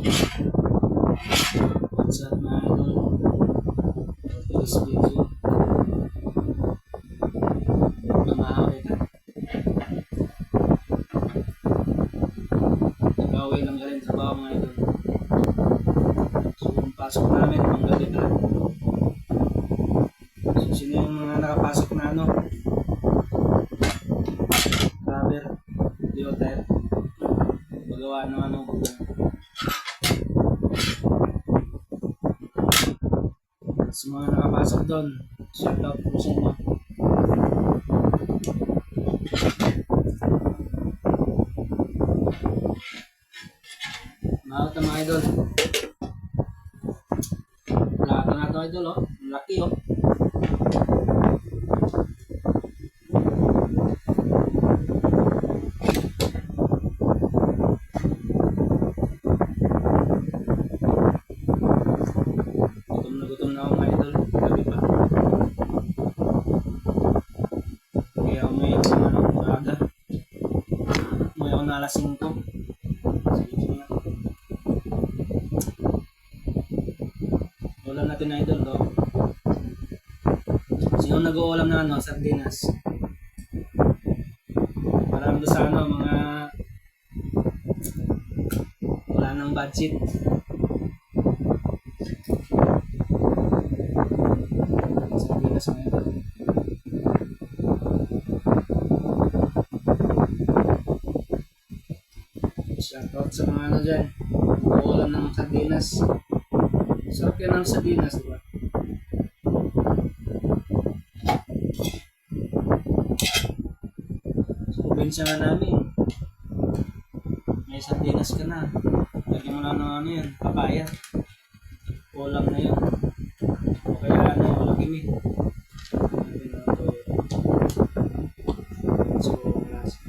What's up mga idol? For this video, mamahaway ka. Nag-away lang ka rin trabaho mga idol. So yung pasok namin, manggabi na. So sino yung mga nakapasok na ano? Rubber, deotype. Magawa ng ano. Sa mga nakapasok doon, shoutout po sa inyo. Mahal mga idol. Lahat na ito idol oh. Laki oh. Gutom na ako mga idol. Gabi pa. Kaya umayak sa ano, maaga. Umayak ako na alas 5. Sige nga. Ulam natin na idol do. Sino nag-uulam na ano, sardinas? Parang doon sa ano, mga wala nang budget. Sardinas mga idol. Shoutout sa mga ano dyan. Nag-uulam ng sardinas. Sarap yan ang sardinas, diba? Sa probinsya nga namin, may sardinas ka na. Lagyan mo na ng ano yan, papaya. Ulam na yun. O kaya ano, walang gimi. So, last.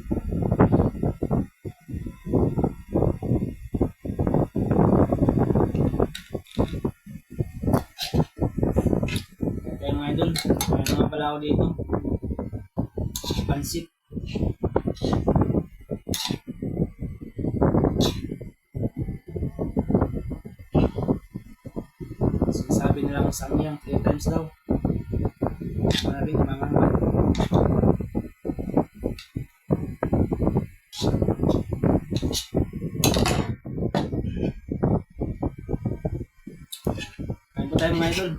Kaya mga idol, kaya naman pala ako dito. Pansit. Sinasabi nilang samyang 3 times daw. Maraming mga kain po tayo mga idol.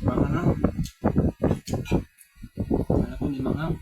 Baka na. Wala po, limang ham.